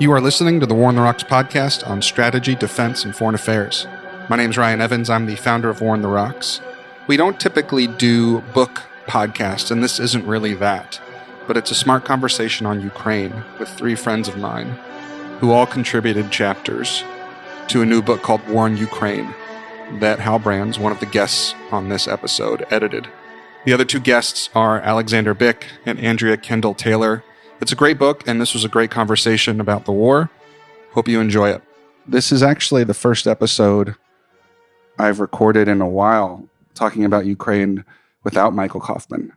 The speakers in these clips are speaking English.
You are listening to the War on the Rocks podcast on strategy, defense, and foreign affairs. My name is Ryan Evans. I'm the founder of War on the Rocks. We don't typically do book podcasts, and this isn't really that, but it's a smart conversation on Ukraine with three friends of mine who all contributed chapters to a new book called War on Ukraine that Hal Brands, one of the guests on this episode, edited. The other two guests are Alexander Bick and Andrea Kendall Taylor. It's a great book, and this was a great conversation about the war. Hope you enjoy it. This is actually the first episode I've recorded in a while talking about Ukraine without Michael Kaufman.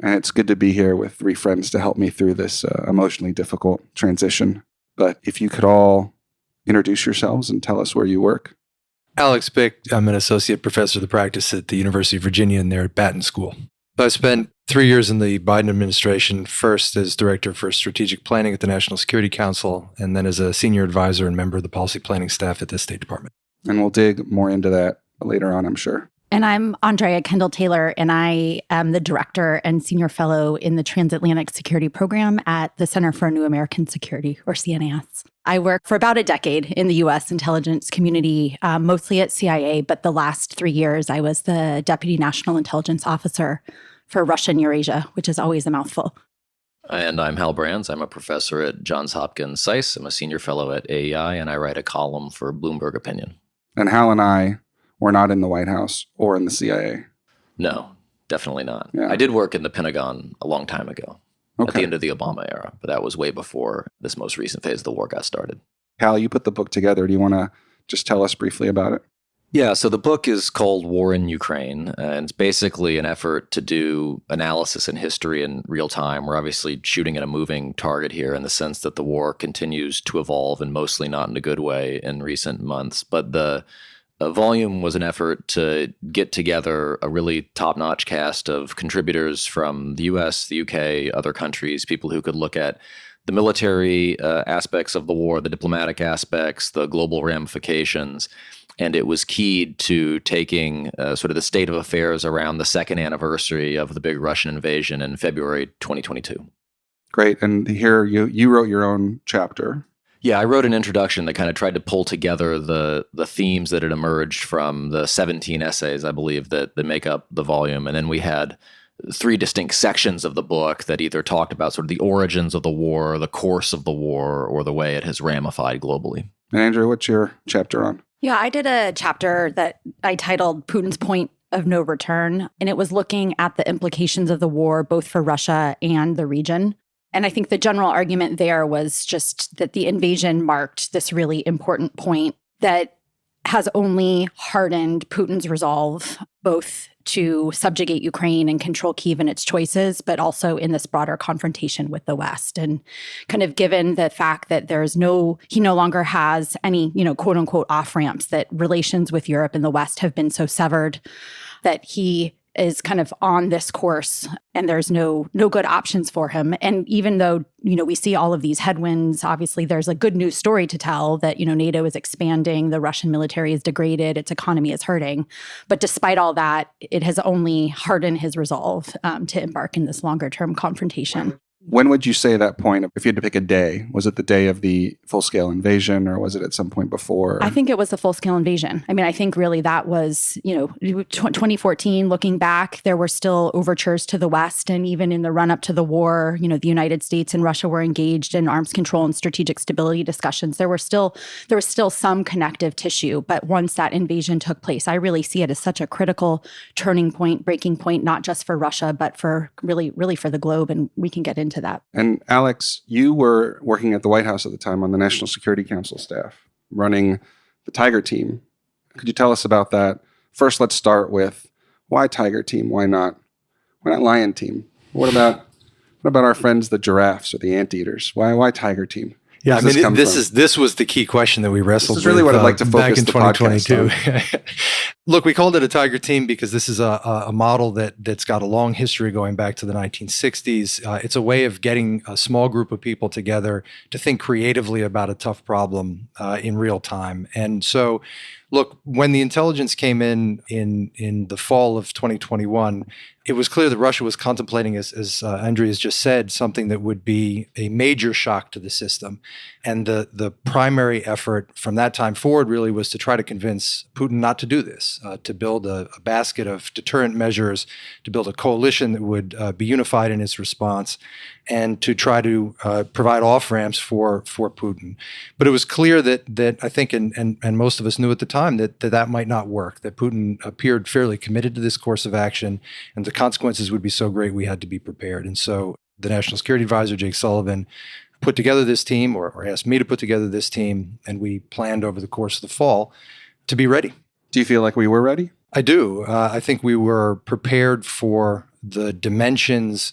And it's good to be here with three friends to help me through this emotionally difficult transition. But if you could all introduce yourselves and tell us where you work. Alex Bick. I'm an associate professor of the practice at the University of Virginia and there at Batten School. I spent 3 years in the Biden administration, first as director for strategic planning at the National Security Council, and then as a senior advisor and member of the policy planning staff at the State Department. And we'll dig more into that later on, I'm sure. And I'm Andrea Kendall Taylor, and I am the director and senior fellow in the Transatlantic Security Program at the Center for New American Security, or CNAS. I worked for about a decade in the U.S. intelligence community, mostly at CIA, but the last 3 years I was the Deputy National Intelligence Officer for Russia and Eurasia, which is always a mouthful. And I'm Hal Brands. I'm a professor at Johns Hopkins SAIS. I'm a senior fellow at AEI, and I write a column for Bloomberg Opinion. And Hal and I were not in the White House or in the CIA. No, definitely not. Yeah. I did work in the Pentagon a long time ago, at the end of the Obama era, but that was way before this most recent phase of the war got started. Hal, you put the book together. Do you want to just tell us briefly about it? Yeah, so the book is called War in Ukraine, and it's basically an effort to do analysis and history in real time. We're obviously shooting at a moving target here in the sense that the war continues to evolve, and mostly not in a good way in recent months. But the volume was an effort to get together a really top-notch cast of contributors from the U.S., the U.K., other countries, people who could look at the military aspects of the war, the diplomatic aspects, the global ramifications. And it was keyed to taking sort of the state of affairs around the second anniversary of the big Russian invasion in February 2022. Great. And here you wrote your own chapter. Yeah, I wrote an introduction that kind of tried to pull together the themes that had emerged from the 17 essays, I believe, that make up the volume. And then we had three distinct sections of the book that either talked about sort of the origins of the war, the course of the war, or the way it has ramified globally. And Andrew, what's your chapter on? Yeah, I did a chapter that I titled Putin's Point of No Return, and it was looking at the implications of the war, both for Russia and the region. And I think the general argument there was just that the invasion marked this really important point that has only hardened Putin's resolve, both to subjugate Ukraine and control Kyiv and its choices, but also in this broader confrontation with the West. And kind of given the fact that he no longer has any, quote unquote off ramps, that relations with Europe and the West have been so severed that he is kind of on this course and there's no good options for him. And even though, we see all of these headwinds, obviously there's a good news story to tell that, NATO is expanding, the Russian military is degraded, its economy is hurting. But despite all that, it has only hardened his resolve to embark in this longer term confrontation. When would you say that point, if you had to pick a day? Was it the day of the full-scale invasion, or was it at some point before? I think it was the full-scale invasion. I mean, I think really that was, 2014, looking back, there were still overtures to the West. And even in the run-up to the war, the United States and Russia were engaged in arms control and strategic stability discussions. There was still some connective tissue. But once that invasion took place, I really see it as such a critical turning point, breaking point, not just for Russia, but for really for the globe. And we can get into that. And Alex, you were working at the White House at the time on the National Security Council staff, running the Tiger Team. Could you tell us about that? First, let's start with why Tiger Team? Why not Lion Team? What about our friends the giraffes or the anteaters? Why Tiger Team? Yeah, I mean, this was the key question that we wrestled with. This is really what I'd like to focus back in the 2022. podcast on. Look, we called it a Tiger Team because this is a model that's got a long history going back to the 1960s. It's a way of getting a small group of people together to think creatively about a tough problem in real time. And so Look, when the intelligence came in the fall of 2021, it was clear that Russia was contemplating, as Andreas just said, something that would be a major shock to the system. And the primary effort from that time forward really was to try to convince Putin not to do this, to build a basket of deterrent measures, to build a coalition that would be unified in its response, and to try to provide off-ramps for Putin. But it was clear that I think, and most of us knew at the time, that might not work, that Putin appeared fairly committed to this course of action, and the consequences would be so great we had to be prepared. And so the National Security Advisor, Jake Sullivan, put together this team, or asked me to put together this team, and we planned over the course of the fall to be ready. Do you feel like we were ready? I do. I think we were prepared for the dimensions,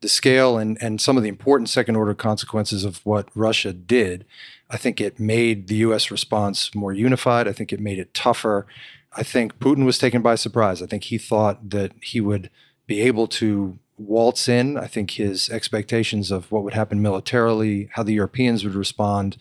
the scale, and some of the important second-order consequences of what Russia did. I think it made the U.S. response more unified. I think it made it tougher. I think Putin was taken by surprise. I think he thought that he would be able to waltz in. I think his expectations of what would happen militarily, how the Europeans would respond,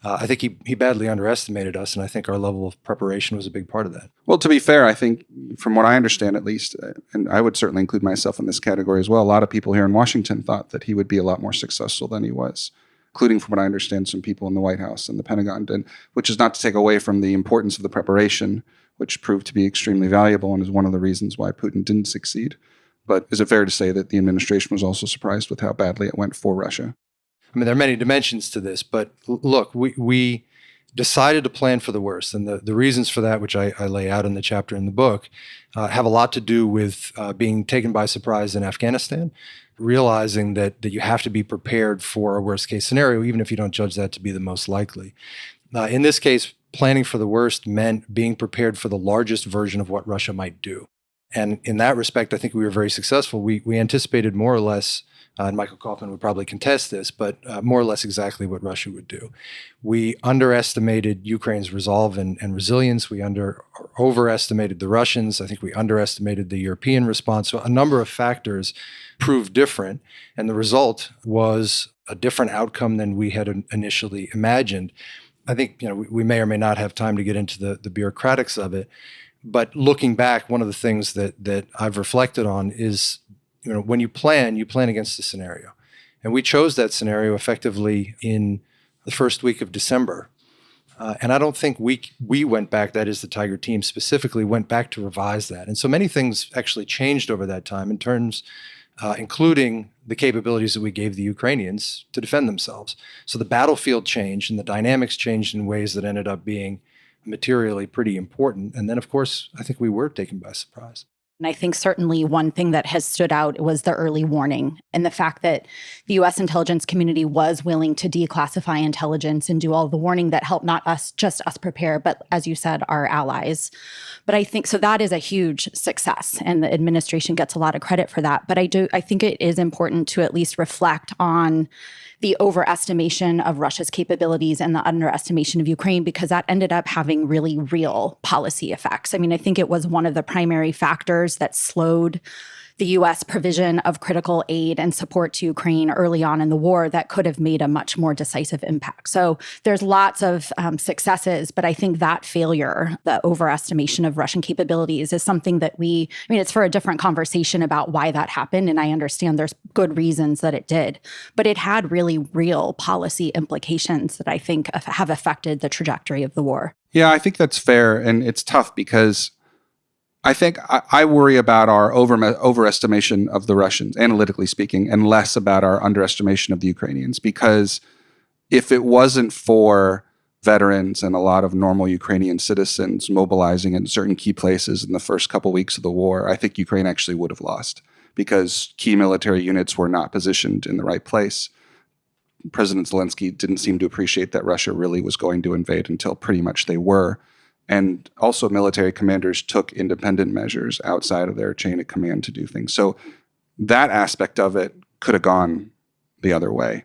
I think he badly underestimated us, and I think our level of preparation was a big part of that. Well, to be fair, I think from what I understand at least, and I would certainly include myself in this category as well, a lot of people here in Washington thought that he would be a lot more successful than he was, including from what I understand some people in the White House and the Pentagon, and which is not to take away from the importance of the preparation, which proved to be extremely valuable and is one of the reasons why Putin didn't succeed. But is it fair to say that the administration was also surprised with how badly it went for Russia? I mean, there are many dimensions to this, but look, we decided to plan for the worst. And the reasons for that, which I lay out in the chapter in the book, have a lot to do with being taken by surprise in Afghanistan, realizing that you have to be prepared for a worst case scenario, even if you don't judge that to be the most likely. In this case, planning for the worst meant being prepared for the largest version of what Russia might do. And in that respect, I think we were very successful. We anticipated more or less, and Michael Kaufman would probably contest this, but more or less exactly what Russia would do. We underestimated Ukraine's resolve and resilience. We overestimated the Russians. I think we underestimated the European response. So a number of factors proved different, and the result was a different outcome than we had initially imagined. I think we may or may not have time to get into the bureaucratics of it. But looking back, one of the things that I've reflected on is, when you plan against a scenario. And we chose that scenario effectively in the first week of December. And I don't think we went back, that is the Tiger team specifically, went back to revise that. And so many things actually changed over that time in terms, including the capabilities that we gave the Ukrainians to defend themselves. So the battlefield changed and the dynamics changed in ways that ended up being materially pretty important. And then, of course, I think we were taken by surprise. And I think certainly one thing that has stood out was the early warning and the fact that the U.S. intelligence community was willing to declassify intelligence and do all the warning that helped not just us prepare, but as you said, our allies. But I think so that is a huge success, and the administration gets a lot of credit for that. But I think it is important to at least reflect on the overestimation of Russia's capabilities and the underestimation of Ukraine, because that ended up having really real policy effects. I mean, I think it was one of the primary factors that slowed the U.S. provision of critical aid and support to Ukraine early on in the war that could have made a much more decisive impact. So there's lots of successes, but I think that failure, the overestimation of Russian capabilities, is something that it's for a different conversation about why that happened, and I understand there's good reasons that it did, but it had really real policy implications that I think have affected the trajectory of the war. Yeah, I think that's fair, and it's tough because I think I worry about our overestimation of the Russians, analytically speaking, and less about our underestimation of the Ukrainians. Because if it wasn't for veterans and a lot of normal Ukrainian citizens mobilizing in certain key places in the first couple weeks of the war, I think Ukraine actually would have lost because key military units were not positioned in the right place. President Zelensky didn't seem to appreciate that Russia really was going to invade until pretty much they were. And also military commanders took independent measures outside of their chain of command to do things. So that aspect of it could have gone the other way.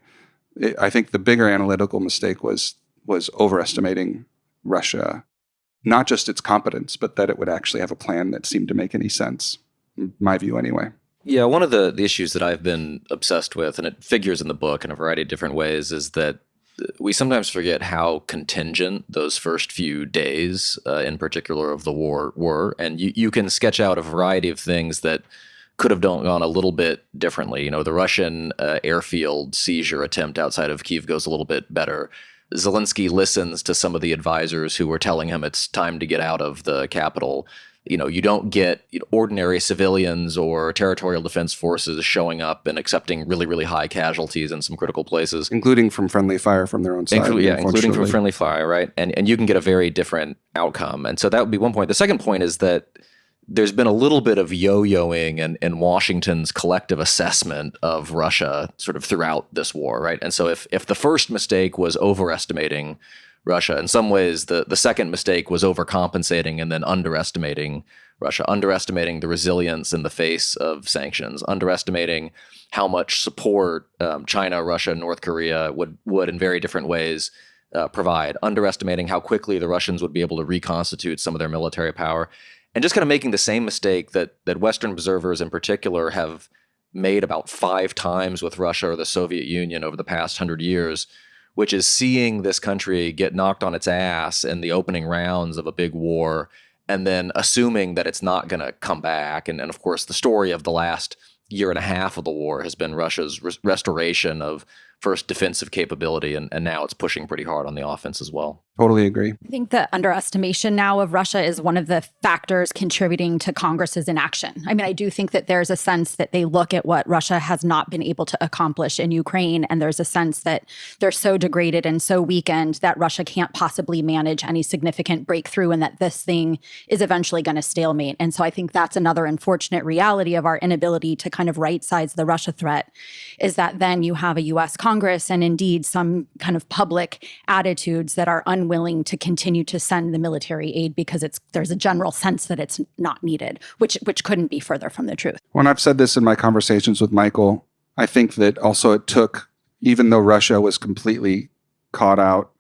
I think the bigger analytical mistake was overestimating Russia, not just its competence, but that it would actually have a plan that seemed to make any sense, in my view anyway. Yeah, one of the issues that I've been obsessed with, and it figures in the book in a variety of different ways, is that we sometimes forget how contingent those first few days, in particular of the war, were. And you can sketch out a variety of things that could have gone a little bit differently. The Russian airfield seizure attempt outside of Kyiv goes a little bit better. Zelensky listens to some of the advisors who were telling him it's time to get out of the capital. You don't get ordinary civilians or territorial defense forces showing up and accepting really, really high casualties in some critical places. Including from friendly fire from their own side. Including from friendly fire, right? And you can get a very different outcome. And so that would be one point. The second point is that there's been a little bit of yo-yoing in Washington's collective assessment of Russia sort of throughout this war, right? And so if the first mistake was overestimating Russia, in some ways the second mistake was overcompensating and then underestimating Russia, underestimating the resilience in the face of sanctions, underestimating how much support China, Russia, North Korea would in very different ways provide, underestimating how quickly the Russians would be able to reconstitute some of their military power. And just kind of making the same mistake that Western observers in particular have made about 5 times with Russia or the Soviet Union over the past 100 years, which is seeing this country get knocked on its ass in the opening rounds of a big war and then assuming that it's not going to come back. And of course, the story of the last year and a half of the war has been Russia's restoration of first defensive capability, and now it's pushing pretty hard on the offense as well. Totally agree. I think the underestimation now of Russia is one of the factors contributing to Congress's inaction. I mean, I do think that there's a sense that they look at what Russia has not been able to accomplish in Ukraine, and there's a sense that they're so degraded and so weakened that Russia can't possibly manage any significant breakthrough and that this thing is eventually going to stalemate. And so I think that's another unfortunate reality of our inability to kind of right-size the Russia threat, is that then you have a U.S. Congress and indeed some kind of public attitudes that are unwilling to continue to send the military aid because there's a general sense that it's not needed, which couldn't be further from the truth. When I've said this in my conversations with Michael, I think that also it took, even though Russia was completely caught out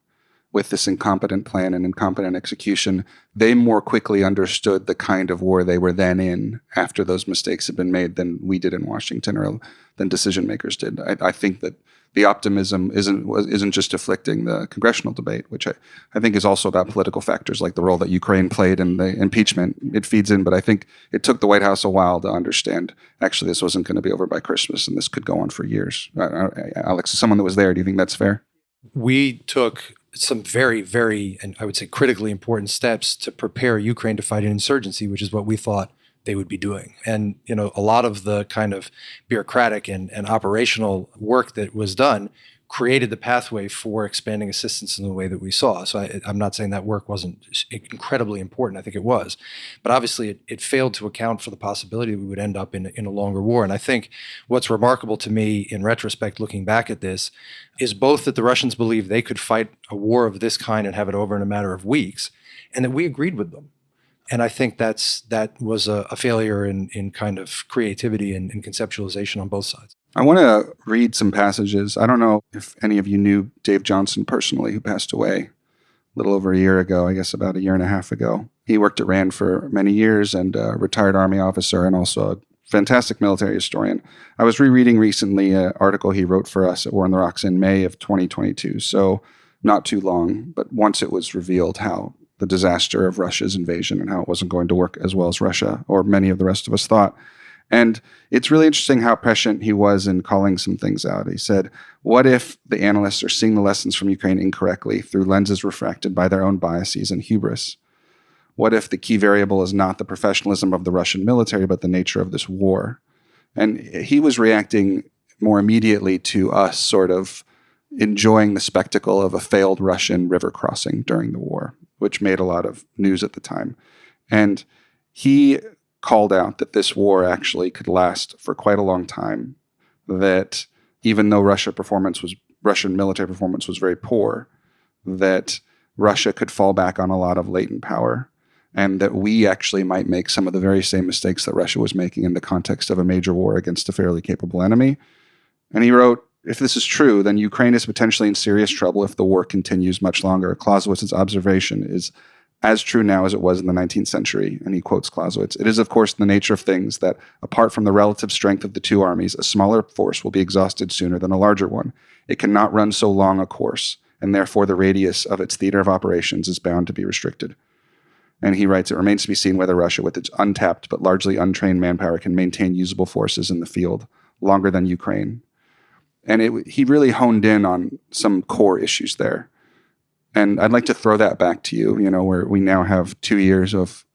with this incompetent plan and incompetent execution, they more quickly understood the kind of war they were then in after those mistakes had been made than we did in Washington or than decision makers did. I think that the optimism isn't just afflicting the congressional debate, which I think is also about political factors like the role that Ukraine played in the impeachment. It feeds in, but I think it took the White House a while to understand, actually, this wasn't going to be over by Christmas and this could go on for years. Alex, as someone that was there, do you think that's fair? We took some very, very, and I would say critically important steps to prepare Ukraine to fight an insurgency, which is what we thought they would be doing. And, a lot of the kind of bureaucratic and operational work that was done created the pathway for expanding assistance in the way that we saw. So I'm not saying that work wasn't incredibly important. I think it was. But obviously it failed to account for the possibility that we would end up in a longer war. And I think what's remarkable to me in retrospect, looking back at this, is both that the Russians believed they could fight a war of this kind and have it over in a matter of weeks, and that we agreed with them. And I think that was a failure in kind of creativity and conceptualization on both sides. I want to read some passages. I don't know if any of you knew Dave Johnson personally, who passed away a little over a year ago, I guess about a year and a half ago. He worked at RAND for many years and a retired Army officer and also a fantastic military historian. I was rereading recently an article he wrote for us at War on the Rocks in May of 2022, so not too long, but once it was revealed how the disaster of Russia's invasion and how it wasn't going to work as well as Russia or many of the rest of us thought. And it's really interesting how prescient he was in calling some things out. He said, what if the analysts are seeing the lessons from Ukraine incorrectly through lenses refracted by their own biases and hubris? What if the key variable is not the professionalism of the Russian military, but the nature of this war? And he was reacting more immediately to us sort of enjoying the spectacle of a failed Russian river crossing during the war, which made a lot of news at the time. And he called out that this war actually could last for quite a long time, that even though Russian military performance was very poor, that Russia could fall back on a lot of latent power, and that we actually might make some of the very same mistakes that Russia was making in the context of a major war against a fairly capable enemy. And he wrote, if this is true, then Ukraine is potentially in serious trouble if the war continues much longer. Clausewitz's observation is as true now as it was in the 19th century, and he quotes Clausewitz. It is, of course, the nature of things that, apart from the relative strength of the two armies, a smaller force will be exhausted sooner than a larger one. It cannot run so long a course and therefore the radius of its theater of operations is bound to be restricted. And he writes, it remains to be seen whether Russia, with its untapped but largely untrained manpower, can maintain usable forces in the field longer than Ukraine. And he really honed in on some core issues there. And I'd like to throw that back to you, where we now have 2 years of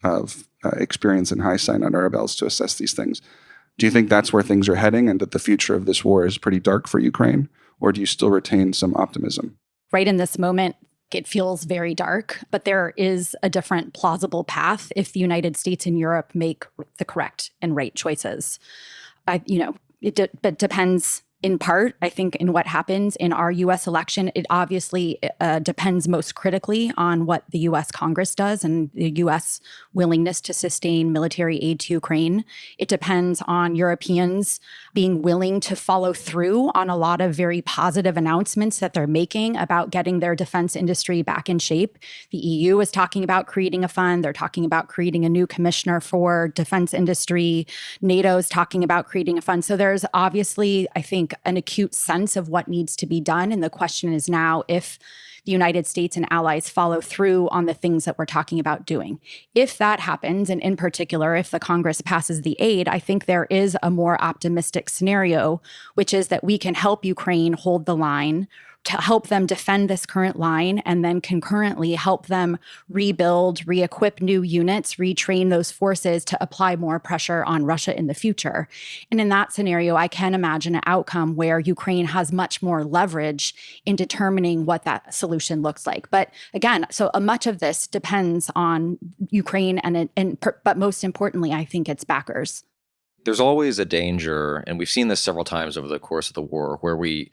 experience and hindsight under our belts to assess these things. Do you think that's where things are heading and that the future of this war is pretty dark for Ukraine? Or do you still retain some optimism? Right in this moment, it feels very dark, but there is a different plausible path if the United States and Europe make the correct and right choices. It depends in part, I think, in what happens in our U.S. election. It obviously depends most critically on what the U.S. Congress does and the U.S. willingness to sustain military aid to Ukraine. It depends on Europeans being willing to follow through on a lot of very positive announcements that they're making about getting their defense industry back in shape. The EU is talking about creating a fund. They're talking about creating a new commissioner for defense industry. NATO is talking about creating a fund. So there's obviously, I think, an acute sense of what needs to be done. And the question is now if the United States and allies follow through on the things that we're talking about doing. If that happens, and in particular, if the Congress passes the aid, I think there is a more optimistic scenario, which is that we can help Ukraine hold the line, to help them defend this current line, and then concurrently help them rebuild, re-equip new units, retrain those forces to apply more pressure on Russia in the future. And in that scenario, I can imagine an outcome where Ukraine has much more leverage in determining what that solution looks like. But again, so much of this depends on Ukraine but most importantly, I think its backers. There's always a danger, and we've seen this several times over the course of the war, where we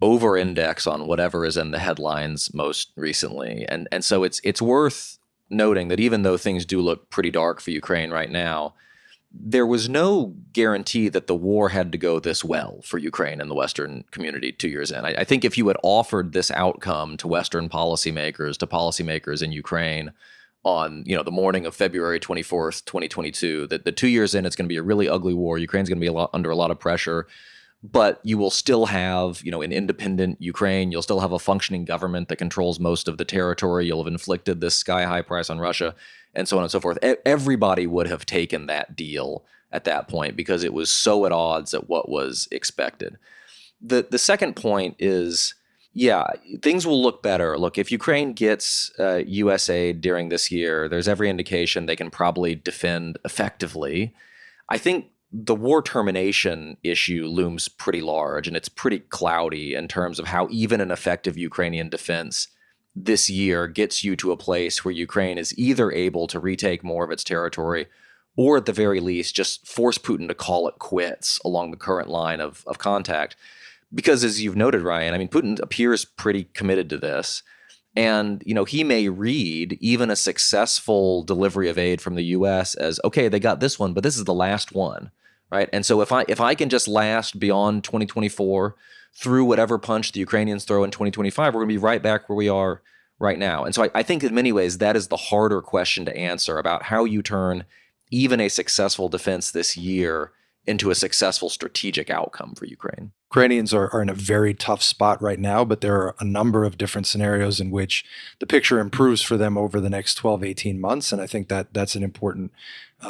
over-index on whatever is in the headlines most recently. And so it's worth noting that even though things do look pretty dark for Ukraine right now, there was no guarantee that the war had to go this well for Ukraine and the Western community 2 years in. I think if you had offered this outcome to Western policymakers, to policymakers in Ukraine on the morning of February 24th, 2022, that the 2 years in, it's going to be a really ugly war. Ukraine's going to be under a lot of pressure. But you will still have, an independent Ukraine. You'll still have a functioning government that controls most of the territory. You'll have inflicted this sky-high price on Russia, and so on and so forth. Everybody would have taken that deal at that point because it was so at odds at what was expected. The second point is, things will look better. Look, if Ukraine gets U.S. aid during this year, there's every indication they can probably defend effectively. I think the war termination issue looms pretty large, and it's pretty cloudy in terms of how even an effective Ukrainian defense this year gets you to a place where Ukraine is either able to retake more of its territory or at the very least just force Putin to call it quits along the current line of contact. Because as you've noted, Ryan, Putin appears pretty committed to this. And, he may read even a successful delivery of aid from the U.S. as, okay, they got this one, but this is the last one, right? And so if I can just last beyond 2024 through whatever punch the Ukrainians throw in 2025, we're going to be right back where we are right now. And so I think in many ways that is the harder question to answer about how you turn even a successful defense this year into a successful strategic outcome for Ukraine. Ukrainians are in a very tough spot right now, but there are a number of different scenarios in which the picture improves for them over the next 12, 18 months. And I think that that's an important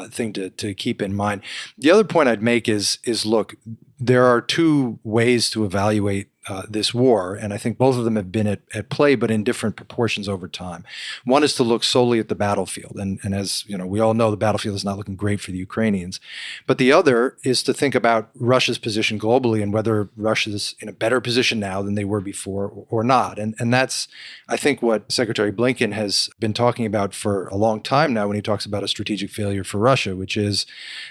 thing to keep in mind. The other point I'd make is look, there are two ways to evaluate this war, and I think both of them have been at play, but in different proportions over time. One is to look solely at the battlefield, and as we all know, the battlefield is not looking great for the Ukrainians. But the other is to think about Russia's position globally and whether Russia's in a better position now than they were before or not. And that's, I think, what Secretary Blinken has been talking about for a long time now when he talks about a strategic failure for Russia, which is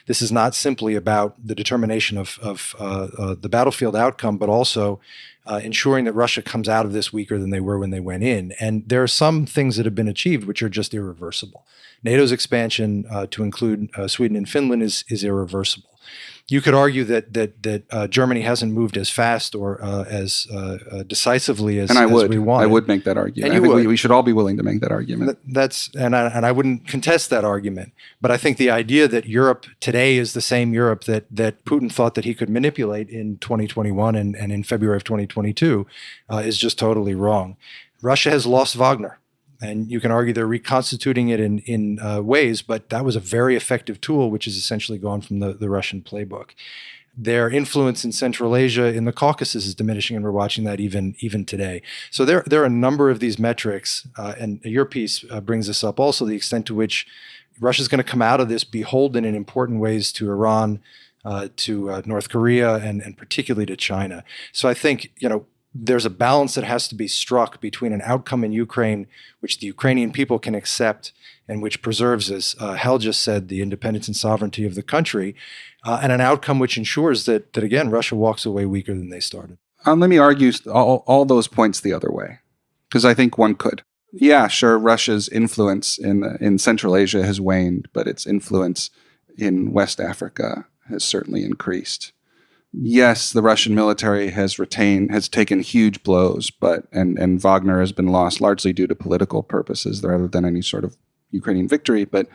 this is not simply about the determination of the battlefield outcome, but also ensuring that Russia comes out of this weaker than they were when they went in. And there are some things that have been achieved which are just irreversible. NATO's expansion to include Sweden and Finland is irreversible. You could argue that Germany hasn't moved as fast or as decisively as we want. I would make that argument. And I think we should all be willing to make that argument. I wouldn't contest that argument. But I think the idea that Europe today is the same Europe that Putin thought that he could manipulate in 2021 and in February of 2022 is just totally wrong. Russia has lost Wagner. And you can argue they're reconstituting it in ways, but that was a very effective tool, which is essentially gone from the Russian playbook. Their influence in Central Asia, in the Caucasus, is diminishing, and we're watching that even today. So there are a number of these metrics, and your piece brings this up also, the extent to which Russia's going to come out of this beholden in important ways to Iran, to North Korea, and particularly to China. So I think, there's a balance that has to be struck between an outcome in Ukraine, which the Ukrainian people can accept and which preserves, as Hal just said, the independence and sovereignty of the country, and an outcome which ensures that again, Russia walks away weaker than they started. Let me argue all those points the other way, because I think one could. Yeah, sure, Russia's influence in Central Asia has waned, but its influence in West Africa has certainly increased. Yes, the Russian military has taken huge blows, and Wagner has been lost largely due to political purposes rather than any sort of Ukrainian victory. But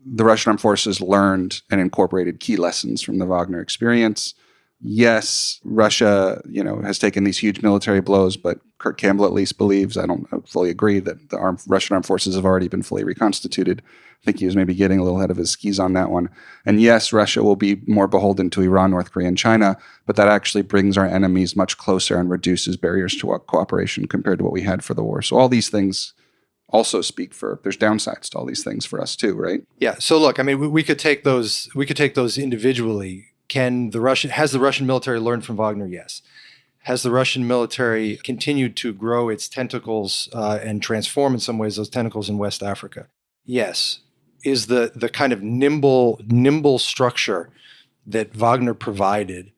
the Russian armed forces learned and incorporated key lessons from the Wagner experience. Yes, Russia, has taken these huge military blows, but Kurt Campbell at least believes, I don't fully agree, that the Russian armed forces have already been fully reconstituted. I think he was maybe getting a little ahead of his skis on that one. And yes, Russia will be more beholden to Iran, North Korea, and China, but that actually brings our enemies much closer and reduces barriers to cooperation compared to what we had for the war. So all these things also speak for, there's downsides to all these things for us too, right? Yeah. So look, I mean, we could take those individually. Has the Russian military learned from Wagner? Yes. Has the Russian military continued to grow its tentacles and transform in some ways those tentacles in West Africa? Yes. Is the kind of nimble structure that Wagner provided,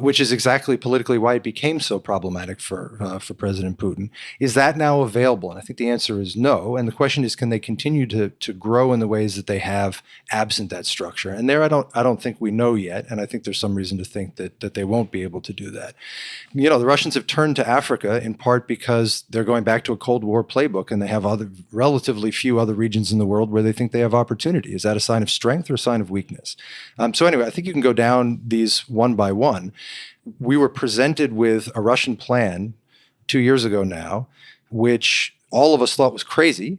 which is exactly politically why it became so problematic for President Putin, is that now available? And I think the answer is no. And the question is, can they continue to grow in the ways that they have absent that structure? And there, I don't think we know yet. And I think there's some reason to think that they won't be able to do that. The Russians have turned to Africa in part because they're going back to a Cold War playbook, and they have relatively few other regions in the world where they think they have opportunity. Is that a sign of strength or a sign of weakness? So anyway, I think you can go down these one by one. We were presented with a Russian plan 2 years ago now, which all of us thought was crazy,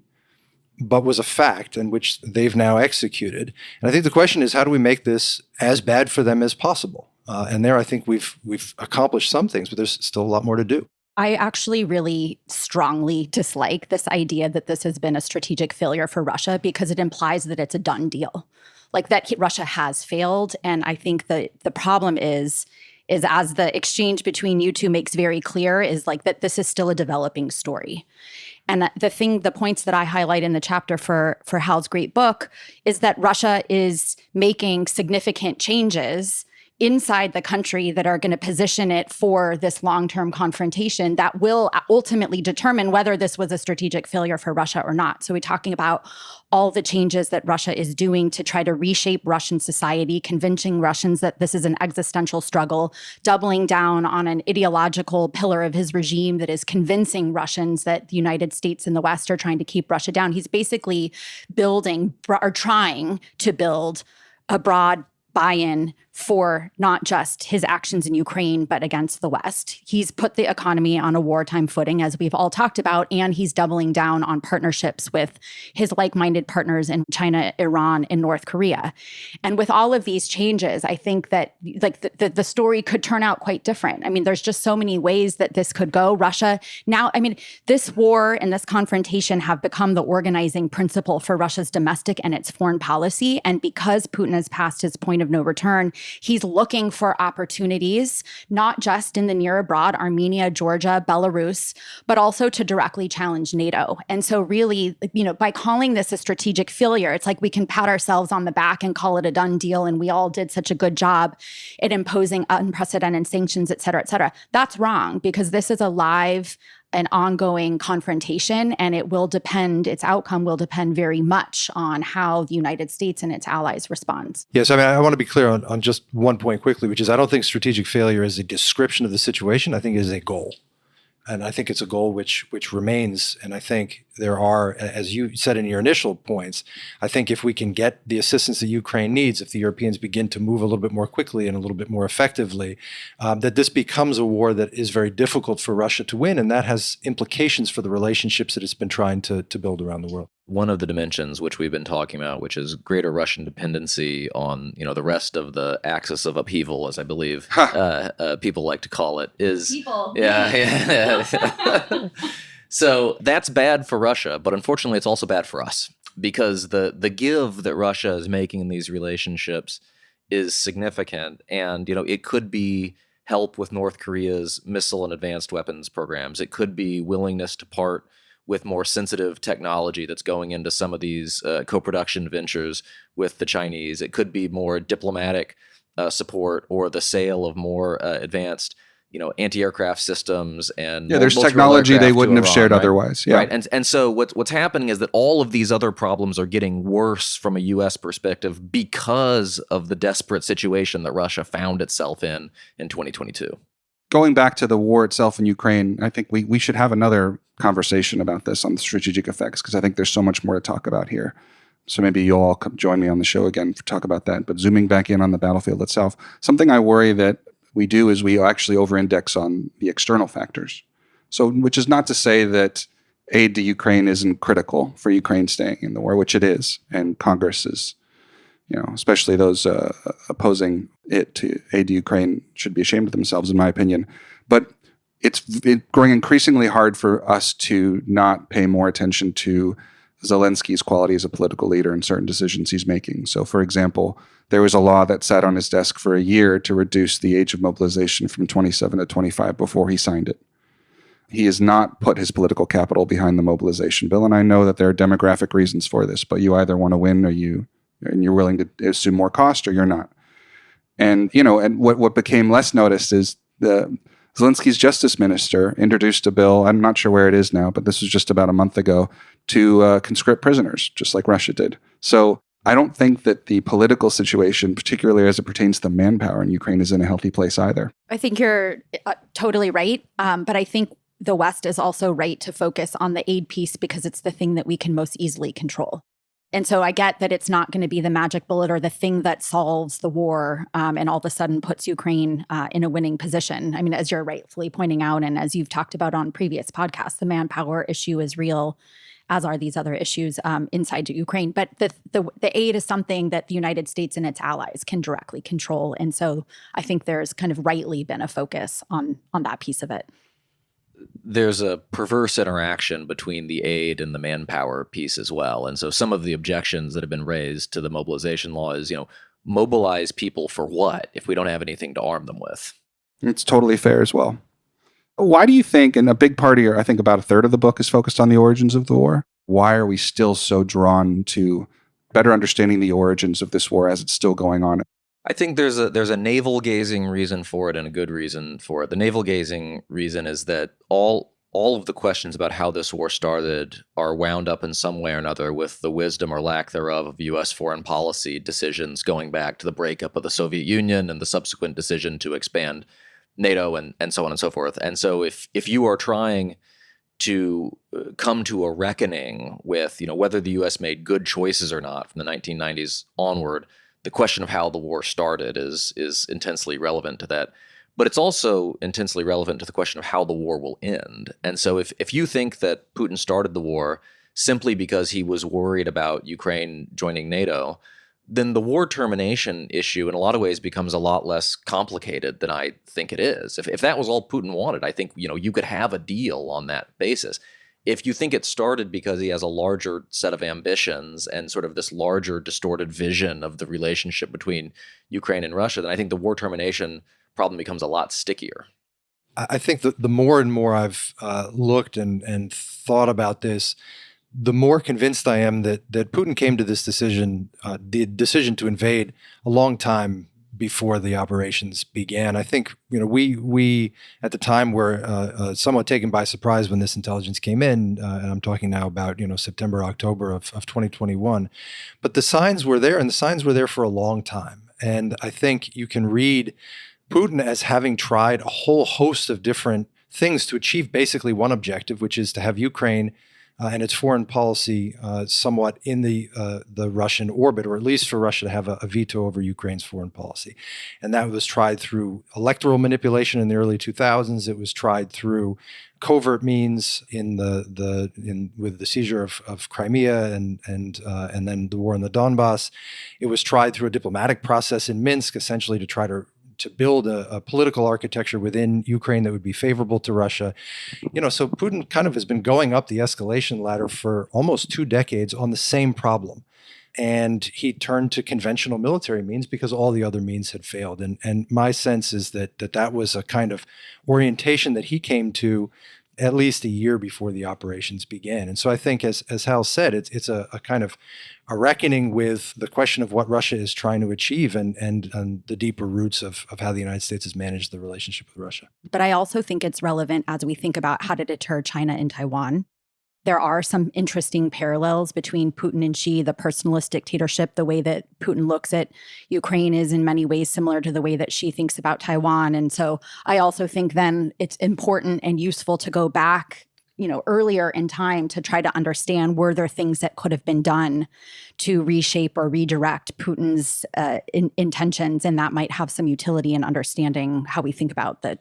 but was a fact and which they've now executed. And I think the question is, how do we make this as bad for them as possible? And there, I think we've accomplished some things, but there's still a lot more to do. I actually really strongly dislike this idea that this has been a strategic failure for Russia, because it implies that it's a done deal, like that Russia has failed. And I think that the problem is as the exchange between you two makes very clear, is like that this is still a developing story. And the points that I highlight in the chapter for Hal's great book is that Russia is making significant changes inside the country that are going to position it for this long-term confrontation that will ultimately determine whether this was a strategic failure for Russia or not. So we're talking about all the changes that Russia is doing to try to reshape Russian society, convincing Russians that this is an existential struggle, doubling down on an ideological pillar of his regime that is convincing Russians that the United States and the West are trying to keep Russia down. He's basically trying to build a broad buy-in for not just his actions in Ukraine, but against the West. He's put the economy on a wartime footing, as we've all talked about, and he's doubling down on partnerships with his like-minded partners in China, Iran, and North Korea. And with all of these changes, I think that the story could turn out quite different. I mean, there's just so many ways that this could go. Russia now, this war and this confrontation have become the organizing principle for Russia's domestic and its foreign policy. And because Putin has passed his point of no return, he's looking for opportunities, not just in the near abroad, Armenia, Georgia, Belarus, but also to directly challenge NATO. And so really, by calling this a strategic failure, it's like we can pat ourselves on the back and call it a done deal, and we all did such a good job at imposing unprecedented sanctions, et cetera, et cetera. That's wrong, because this is a live and ongoing confrontation, and its outcome will depend very much on how the United States and its allies respond. Yes, I want to be clear on just one point quickly, which is I don't think strategic failure is a description of the situation. I think it is a goal. And I think it's a goal which remains. And I think there are, as you said in your initial points, I think if we can get the assistance that Ukraine needs, if the Europeans begin to move a little bit more quickly and a little bit more effectively, that this becomes a war that is very difficult for Russia to win, and that has implications for the relationships that it's been trying to build around the world. One of the dimensions which we've been talking about, which is greater Russian dependency on, the rest of the axis of upheaval, as I believe people like to call it, is People. Yeah. So that's bad for Russia, but unfortunately, it's also bad for us because the give that Russia is making in these relationships is significant, and it could be help with North Korea's missile and advanced weapons programs. It could be willingness to part with more sensitive technology that's going into some of these co-production ventures with the Chinese. It could be more diplomatic support or the sale of more advanced, anti-aircraft systems and there's technology they wouldn't have shared otherwise. Yeah. Right. And so what's happening is that all of these other problems are getting worse from a U.S. perspective because of the desperate situation that Russia found itself in 2022. Going back to the war itself in Ukraine, I think we should have another conversation about this on the strategic effects, because I think there's so much more to talk about here. So maybe you'll all come join me on the show again to talk about that. But zooming back in on the battlefield itself, something I worry that we do is we actually over-index on the external factors. So, which is not to say that aid to Ukraine isn't critical for Ukraine staying in the war, which it is, and Congress is, especially those opposing it to aid to Ukraine should be ashamed of themselves, in my opinion. But it's growing increasingly hard for us to not pay more attention to Zelensky's quality as a political leader and certain decisions he's making. So, for example, there was a law that sat on his desk for a year to reduce the age of mobilization from 27 to 25 before he signed it. He has not put his political capital behind the mobilization bill, and I know that there are demographic reasons for this, but you either want to win or you're willing to assume more cost or you're not. And, and what became less noticed is Zelensky's justice minister introduced a bill, I'm not sure where it is now, but this was just about a month ago, to conscript prisoners, just like Russia did. So I don't think that the political situation, particularly as it pertains to the manpower in Ukraine, is in a healthy place either. I think you're totally right. But I think the West is also right to focus on the aid piece because it's the thing that we can most easily control. And so I get that it's not going to be the magic bullet or the thing that solves the war and all of a sudden puts Ukraine in a winning position. I mean, as you're rightfully pointing out, and as you've talked about on previous podcasts, the manpower issue is real, as are these other issues inside Ukraine. But the aid is something that the United States and its allies can directly control. And so I think there's kind of rightly been a focus on that piece of it. There's a perverse interaction between the aid and the manpower piece as well. And so some of the objections that have been raised to the mobilization law is, mobilize people for what if we don't have anything to arm them with? It's totally fair as well. Why do you think, and a big part of I think about a third of the book is focused on the origins of the war. Why are we still so drawn to better understanding the origins of this war as it's still going on? I think there's a navel-gazing reason for it and a good reason for it. The navel-gazing reason is that all of the questions about how this war started are wound up in some way or another with the wisdom or lack thereof of U.S. foreign policy decisions going back to the breakup of the Soviet Union and the subsequent decision to expand NATO and so on and so forth. And so if you are trying to come to a reckoning with whether the U.S. made good choices or not from the 1990s onward, the question of how the war started is intensely relevant to that. But it's also intensely relevant to the question of how the war will end. And so if you think that Putin started the war simply because he was worried about Ukraine joining NATO, then the war termination issue in a lot of ways becomes a lot less complicated than I think it is. If that was all Putin wanted, I think you could have a deal on that basis. If you think it started because he has a larger set of ambitions and sort of this larger distorted vision of the relationship between Ukraine and Russia, then I think the war termination problem becomes a lot stickier. I think that the more and more I've looked and thought about this, the more convinced I am that Putin came to this decision, the decision to invade, a long time before the operations began. I think we at the time were somewhat taken by surprise when this intelligence came in, and I'm talking now about September, October of 2021. But the signs were there, and the signs were there for a long time. And I think you can read Putin as having tried a whole host of different things to achieve basically one objective, which is to have Ukraine and its foreign policy somewhat in the Russian orbit, or at least for Russia to have a veto over Ukraine's foreign policy. And that was tried through electoral manipulation in the early 2000s. It was tried through covert means with the seizure of Crimea and then the war in the Donbass. It was tried through a diplomatic process in Minsk, essentially to try to build a political architecture within Ukraine that would be favorable to Russia. So Putin kind of has been going up the escalation ladder for almost 2 decades on the same problem. And he turned to conventional military means because all the other means had failed. And my sense is that was a kind of orientation that he came to at least a year before the operations began. And so I think, as Hal said, it's a kind of a reckoning with the question of what Russia is trying to achieve and the deeper roots of how the United States has managed the relationship with Russia. But I also think it's relevant as we think about how to deter China and Taiwan. There are some interesting parallels between Putin and Xi, the personalist dictatorship. The way that Putin looks at Ukraine is in many ways similar to the way that Xi thinks about Taiwan. And so I also think then it's important and useful to go back, earlier in time to try to understand, were there things that could have been done to reshape or redirect Putin's intentions? And that might have some utility in understanding how we think about the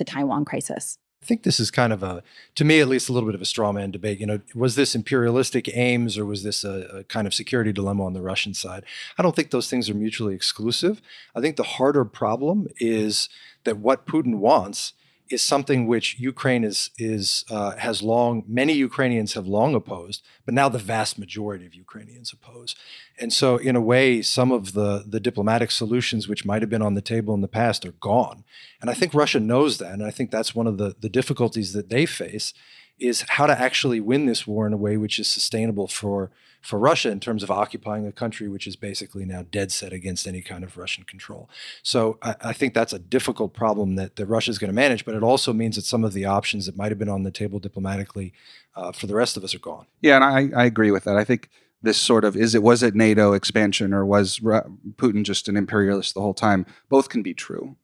Taiwan crisis. I think this is kind of to me at least, a little bit of a straw man debate. Was this imperialistic aims or was this a kind of security dilemma on the Russian side? I don't think those things are mutually exclusive. I think the harder problem is that what Putin wants is something which Ukraine many Ukrainians have long opposed, but now the vast majority of Ukrainians oppose. And so in a way, some of the diplomatic solutions which might have been on the table in the past are gone. And I think Russia knows that. And I think that's one of the difficulties that they face, is how to actually win this war in a way which is sustainable for Russia in terms of occupying a country which is basically now dead set against any kind of Russian control. So I think that's a difficult problem that Russia is going to manage, but it also means that some of the options that might have been on the table diplomatically for the rest of us are gone. Yeah, and I agree with that. I think this sort of was it NATO expansion or was Putin just an imperialist the whole time? Both can be true.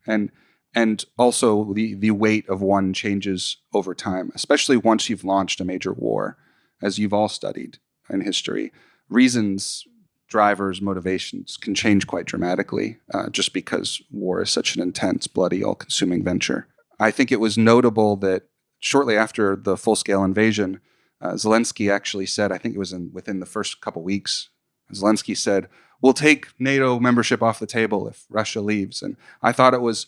And also the weight of one changes over time, especially once you've launched a major war, as you've all studied in history. Reasons, drivers, motivations can change quite dramatically just because war is such an intense, bloody, all-consuming venture. I think it was notable that shortly after the full-scale invasion, Zelensky actually said, I think it was within the first couple weeks, Zelensky said, "We'll take NATO membership off the table if Russia leaves." And I thought it was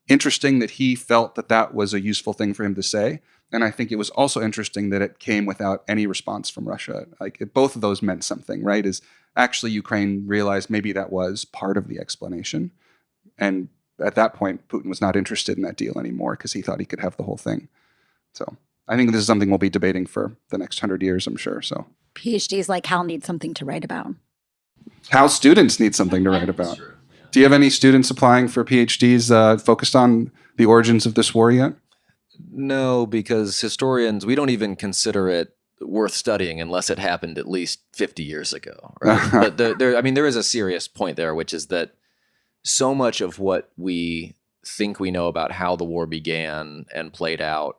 interesting that he felt that was a useful thing for him to say. And I think it was also interesting that it came without any response from Russia. Both of those meant something, right? Is actually Ukraine realized maybe that was part of the explanation. And at that point, Putin was not interested in that deal anymore because he thought he could have the whole thing. So I think this is something we'll be debating for the next 100 years, I'm sure. So PhDs like Hal need something to write about. Hal students need something to write about. Sure. Yeah. Do you have any students applying for PhDs focused on the origins of this war yet? No, because historians, we don't even consider it worth studying unless it happened at least 50 years ago. Right? But there is a serious point there, which is that so much of what we think we know about how the war began and played out,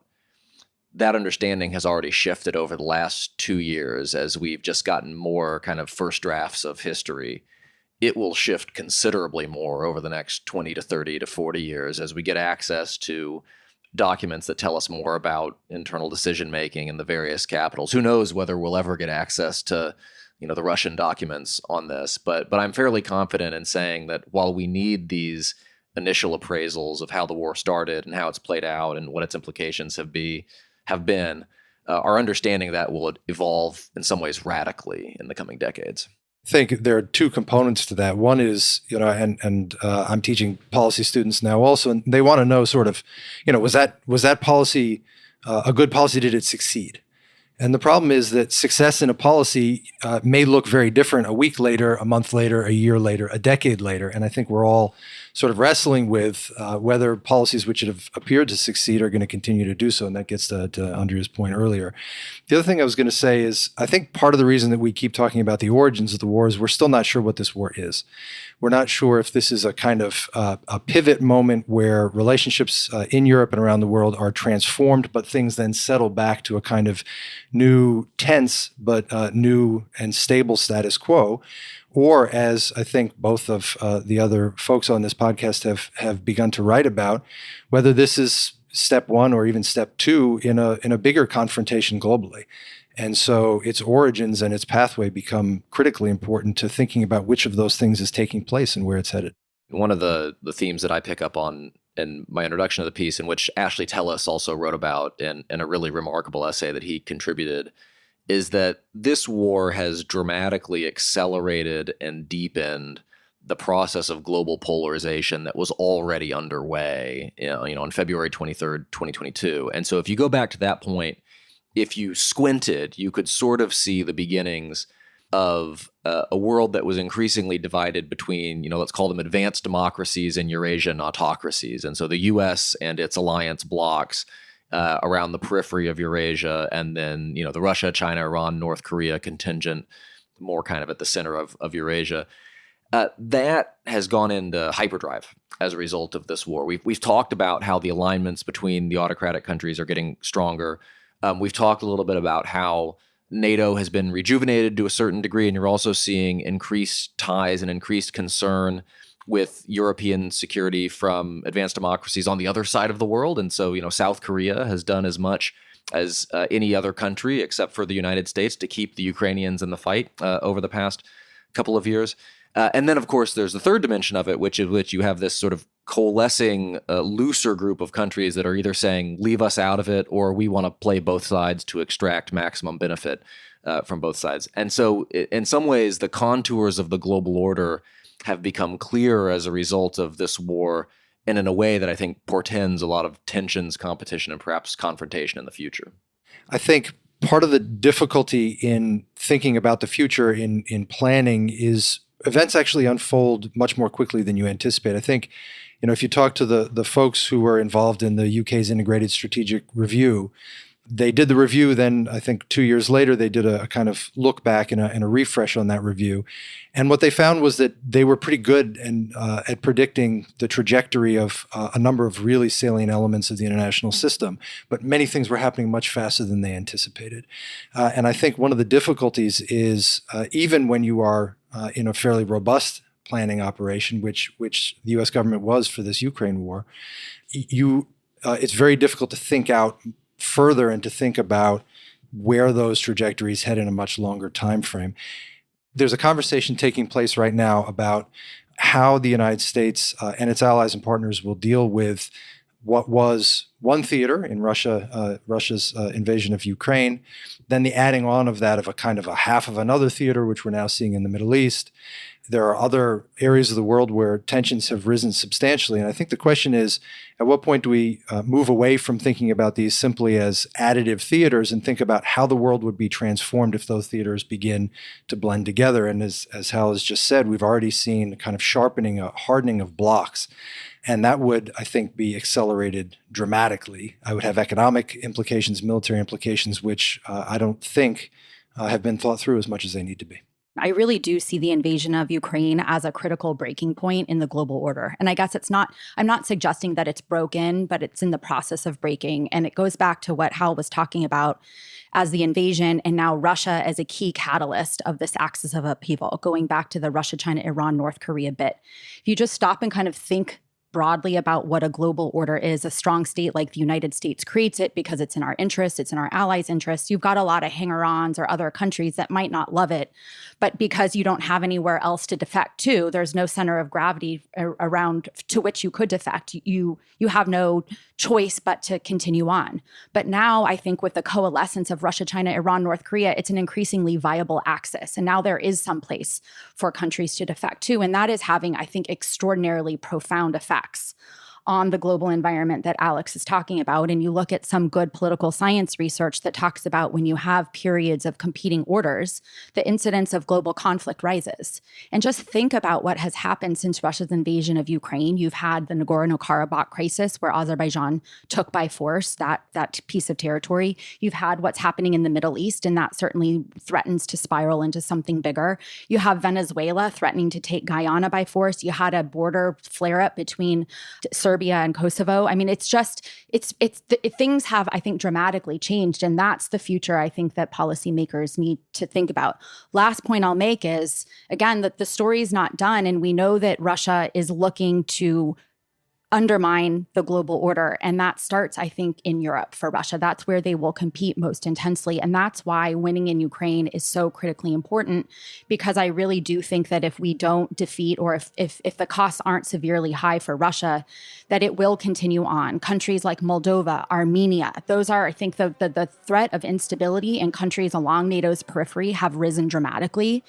that understanding has already shifted over the last 2 years as we've just gotten more kind of first drafts of history. It will shift considerably more over the next 20 to 30 to 40 years as we get access to documents that tell us more about internal decision-making in the various capitals. Who knows whether we'll ever get access to, the Russian documents on this. But I'm fairly confident in saying that while we need these initial appraisals of how the war started and how it's played out and what its implications have been, our understanding of that will evolve in some ways radically in the coming decades. I think there are two components to that. One is, and I'm teaching policy students now also, and they want to know sort of, was that policy a good policy? Did it succeed? And the problem is that success in a policy may look very different a week later, a month later, a year later, a decade later. And I think we're all sort of wrestling with whether policies which have appeared to succeed are going to continue to do so. And that gets to Andrea's point earlier. The other thing I was going to say is I think part of the reason that we keep talking about the origins of the war is we're still not sure what this war is. We're not sure if this is a kind of a pivot moment where relationships in Europe and around the world are transformed, but things then settle back to a kind of new tense but new and stable status quo, or as I think both of the other folks on this podcast have begun to write about, whether this is step one or even step two in a bigger confrontation globally. And so its origins and its pathway become critically important to thinking about which of those things is taking place and where it's headed. One of the themes that I pick up on in my introduction of the piece, in which Ashley Tellis also wrote about in a really remarkable essay that he contributed, is that this war has dramatically accelerated and deepened the process of global polarization that was already underway, on February 23rd, 2022. And so if you go back to that point, if you squinted, you could sort of see the beginnings of a world that was increasingly divided between, let's call them advanced democracies and Eurasian autocracies. And so the U.S. and its alliance blocks around the periphery of Eurasia, and then, the Russia, China, Iran, North Korea contingent more kind of at the center of Eurasia. That has gone into hyperdrive as a result of this war. We've talked about how the alignments between the autocratic countries are getting stronger. We've talked a little bit about how NATO has been rejuvenated to a certain degree, and you're also seeing increased ties and increased concern with European security from advanced democracies on the other side of the world. And so, South Korea has done as much as any other country except for the United States to keep the Ukrainians in the fight over the past couple of years. And then, of course, there's the third dimension of it, which you have this sort of coalescing looser group of countries that are either saying, leave us out of it, or we want to play both sides to extract maximum benefit from both sides. And so in some ways, the contours of the global order have become clearer as a result of this war, and in a way that I think portends a lot of tensions, competition, and perhaps confrontation in the future. I think part of the difficulty in thinking about the future in planning is events actually unfold much more quickly than you anticipate. I think, if you talk to the folks who were involved in the UK's integrated strategic review, they did the review. Then I think 2 years later, they did a kind of look back and a refresh on that review. And what they found was that they were pretty good at predicting the trajectory of a number of really salient elements of the international system. But many things were happening much faster than they anticipated. And I think one of the difficulties is even when you are in a fairly robust planning operation, which the U.S. government was for this Ukraine war, it's very difficult to think out further and to think about where those trajectories head in a much longer time frame. There's a conversation taking place right now about how the United States and its allies and partners will deal with what was one theater in Russia's invasion of Ukraine, then the adding on of that of a kind of a half of another theater, which we're now seeing in the Middle East. There are other areas of the world where tensions have risen substantially. And I think the question is, at what point do we move away from thinking about these simply as additive theaters and think about how the world would be transformed if those theaters begin to blend together? And as Hal has just said, we've already seen a kind of sharpening, a hardening of blocks. And that would, I think, be accelerated dramatically. I would have economic implications, military implications, which I don't think have been thought through as much as they need to be. I really do see the invasion of Ukraine as a critical breaking point in the global order. And I guess I'm not suggesting that it's broken, but it's in the process of breaking. And it goes back to what Hal was talking about as the invasion, and now Russia as a key catalyst of this axis of upheaval, going back to the Russia, China, Iran, North Korea bit. If you just stop and kind of think broadly about what a global order is, a strong state like the United States creates it because it's in our interest, it's in our allies' interests. You've got a lot of hanger-ons or other countries that might not love it, but because you don't have anywhere else to defect to, there's no center of gravity around to which you could defect. You have no choice but to continue on. But now I think with the coalescence of Russia, China, Iran, North Korea, it's an increasingly viable axis. And now there is some place for countries to defect to. And that is having, I think, extraordinarily profound effects on the global environment that Alex is talking about. And you look at some good political science research that talks about when you have periods of competing orders, the incidence of global conflict rises. And just think about what has happened since Russia's invasion of Ukraine. You've had the Nagorno-Karabakh crisis where Azerbaijan took by force that piece of territory. You've had what's happening in the Middle East, and that certainly threatens to spiral into something bigger. You have Venezuela threatening to take Guyana by force. You had a border flare-up between Serbia Serbia and Kosovo. I mean, things have, I think, dramatically changed. And that's the future I think that policymakers need to think about. Last point I'll make is, again, that the story is not done. And we know that Russia is looking to undermine the global order. And that starts, I think, in Europe for Russia. That's where they will compete most intensely. And that's why winning in Ukraine is so critically important, because I really do think that if we don't defeat, or if the costs aren't severely high for Russia, that it will continue on. Countries like Moldova, Armenia, those are, I think, the threat of instability in countries along NATO's periphery have risen dramatically.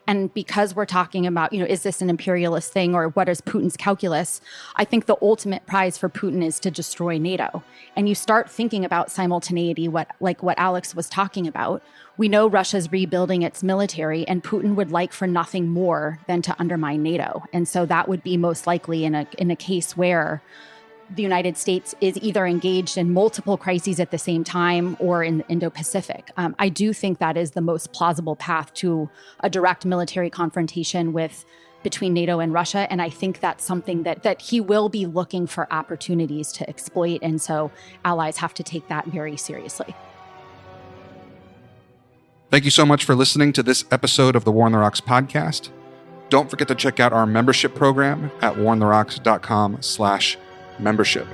And because we're talking about, is this an imperialist thing, or what is Putin's calculus? I think the ultimate prize for Putin is to destroy NATO. And you start thinking about simultaneity, what Alex was talking about. We know Russia's rebuilding its military, and Putin would like for nothing more than to undermine NATO. And so that would be most likely in a case where the United States is either engaged in multiple crises at the same time or in the Indo-Pacific. I do think that is the most plausible path to a direct military confrontation between NATO and Russia. And I think that's something that he will be looking for opportunities to exploit. And so allies have to take that very seriously. Thank you so much for listening to this episode of the War on the Rocks podcast. Don't forget to check out our membership program at warntherocks.com/membership.